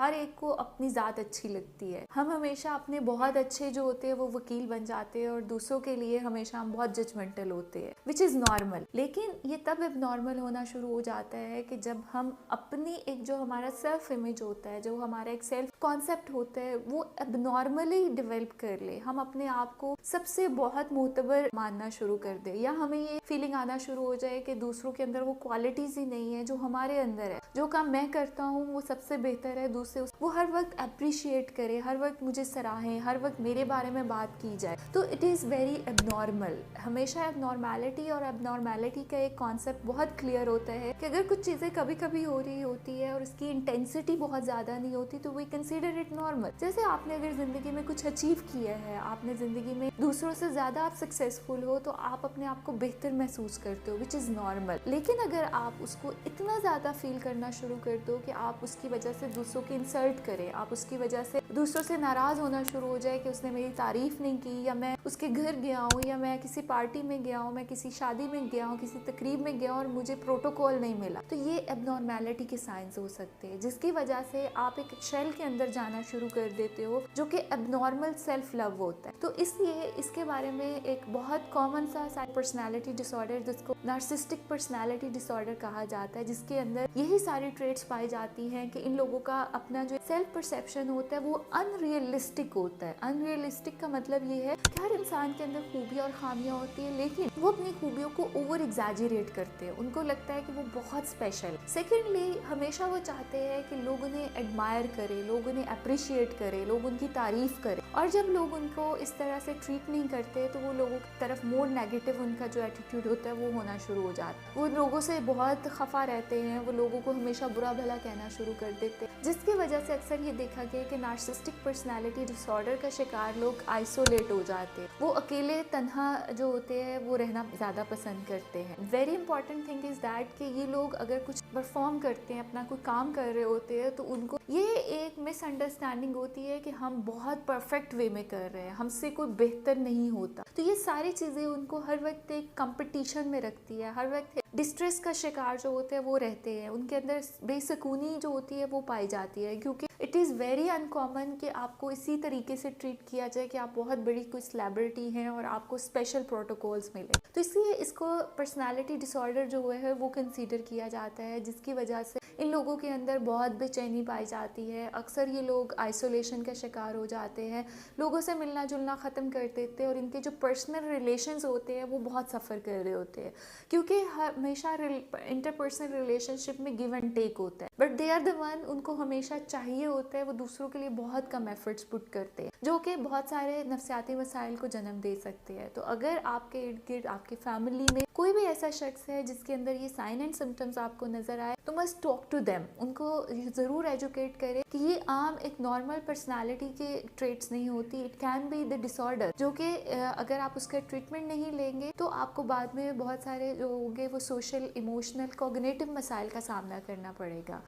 हर एक को अपनी ज़ात अच्छी लगती है। हम हमेशा अपने बहुत अच्छे जो होते हैं वो वकील बन जाते हैं और दूसरों के लिए हमेशा हम बहुत जजमेंटल होते हैं, विच इज़ नॉर्मल। लेकिन ये तब अब नॉर्मल होना शुरू हो जाता है कि जब हम अपनी एक जो हमारा सेल्फ इमेज होता है, जो हमारा एक सेल्फ कॉन्सेप्ट होता है, वो अब नॉर्मली डेवलप कर ले। हम अपने आप को सबसे बहुत मोतबर मानना शुरू कर दे, या हमें ये फीलिंग आना शुरू हो जाए कि दूसरों के अंदर वो क्वालिटीज ही नहीं है जो हमारे अंदर है। जो काम मैं करता हूँ वो सबसे बेहतर है, दूसरे वो हर वक्त अप्रिशिएट करे, हर वक्त मुझे सराहें, हर वक्त मेरे बारे में बात की जाए। तो इट इज़ वेरी एबनॉर्मल। हमेशा एबनॉर्मेलिटी और एबनॉर्मेलिटी का एक कॉन्सेप्ट बहुत क्लियर होता है कि अगर कुछ चीज़ें कभी कभी हो रही होती है और उसकी इंटेंसिटी बहुत ज़्यादा नहीं होती तो वी कंसीडर इट नॉर्मल। जैसे आपने अगर ज़िंदगी में कुछ अचीव किया है, आपने ज़िंदगी में दूसरों से ज़्यादा आप सक्सेसफुल हो, तो आप अपने आप को बेहतर महसूस करते हो, विच इज़ नॉर्मल। लेकिन अगर आप उसको इतना ज़्यादा फील करना शुरू कर दो कि आप उसकी वजह से दूसरों की इंसल्ट करें, आप उसकी वजह से दूसरों से नाराज़ होना शुरू हो जाए कि उसने मेरी तारीफ नहीं की, या मैं उसके घर गया हूँ, या मैं किसी पार्टी में गया हूँ, मैं किसी शादी में गया हूँ, किसी तकरीब में गया हूँ और मुझे प्रोटोकॉल नहीं मिला, तो ये एबनॉर्मेलिटी के साइंस हो सकते हैं, जिसकी वजह से आप एक शेल के अंदर जाना शुरू कर देते हो जो कि एबनॉर्मल सेल्फ लव होता है। तो इसलिए इसके बारे में एक बहुत कॉमन सा पर्सनैलिटी डिसऑर्डर, जिसको नार्सिसिस्टिक पर्सनैलिटी डिसऑर्डर कहा जाता है, जिसके अंदर यही सारी ट्रेट्स पाई जाती हैं कि इन लोगों का अपना जो सेल्फ परसेप्शन होता है वो अनरियलिस्टिक होता है। अनरियलिस्टिक का मतलब ये है कि हर इंसान के अंदर खूबियाँ और खामियां होती है, लेकिन वो अपनी खूबियों को ओवर एग्जैजरेट करते हैं, उनको लगता है कि वो बहुत स्पेशल। सेकेंडली, हमेशा वो चाहते हैं कि लोग उन्हें एडमायर करें, लोग उन्हें अप्रिशिएट करें, लोग उनकी तारीफ करें, और जब लोग उनको इस तरह से ट्रीट नहीं करते तो वो लोगों की तरफ मोर नेगेटिव उनका जो एटीट्यूड होता है वो होना शुरू हो जाता है। वो लोगों से बहुत खफा रहते हैं, वो लोगों को हमेशा बुरा भला कहना शुरू कर देते हैं, जिसकी वजह से अक्सर ये देखा गया कि नार्सिसिस्टिक पर्सनैलिटी डिसऑर्डर का शिकार लोग आइसोलेट हो जाते हैं, वो अकेले तन्हा जो होते हैं वो रहना ज़्यादा पसंद करते हैं। Very important thing is that कि ये लोग अगर कुछ परफॉर्म करते हैं, अपना कोई काम कर रहे होते हैं, तो उनको ये एक मिसअंडरस्टैंडिंग होती है कि हम बहुत परफेक्ट वे में कर रहे हैं, हमसे कोई बेहतर नहीं होता। तो ये सारी चीज़ें उनको हर वक्त एक कंपटीशन में रखती है, हर वक्त डिस्ट्रेस का शिकार जो होते हैं वो रहते हैं, उनके अंदर बेसुकूनी जो होती है वो पाई जाती है, क्योंकि इट इज़ वेरी अनकॉमन कि आपको इसी तरीके से ट्रीट किया जाए कि आप बहुत बड़ी कोई सेलिब्रिटी हैं और आपको स्पेशल प्रोटोकॉल्स मिले। तो इसलिए इसको पर्सनालिटी डिसऑर्डर जो है वो कंसीडर किया जाता है, जिसकी वजह से इन लोगों के अंदर बहुत बेचैनी पाई जाती है। अक्सर ये लोग आइसोलेशन का शिकार हो जाते हैं, लोगों से मिलना जुलना ख़त्म कर देते हैं, और इनके जो पर्सनल रिलेशंस होते हैं वो बहुत सफ़र कर रहे होते हैं, क्योंकि हमेशा इंटरपर्सनल रिलेशनशिप में गिव एंड टेक होता है, but they are the one, उनको हमेशा चाहिए होता है, वो दूसरों के लिए बहुत कम एफर्ट्स पुट करते हैं, जो कि बहुत सारे नफ्सियाती मसाइल को जन्म दे सकते हैं। तो अगर आपके इर्द गिर्द आपकी फैमिली में कोई भी ऐसा शख्स है जिसके अंदर ये साइन एंड सिम्टम्स आपको नजर आए, तो मस्ट टॉक टू देम, उनको ज़रूर एजुकेट करें कि ये आम एक नॉर्मल पर्सनालिटी के ट्रेट्स नहीं होती, it can be the disorder, जो कि अगर आप उसका ट्रीटमेंट नहीं लेंगे तो आपको बाद में बहुत सारे जो होंगे वो सोशल, इमोशनल, कॉग्निटिव मसाइल का सामना करना पड़ेगा।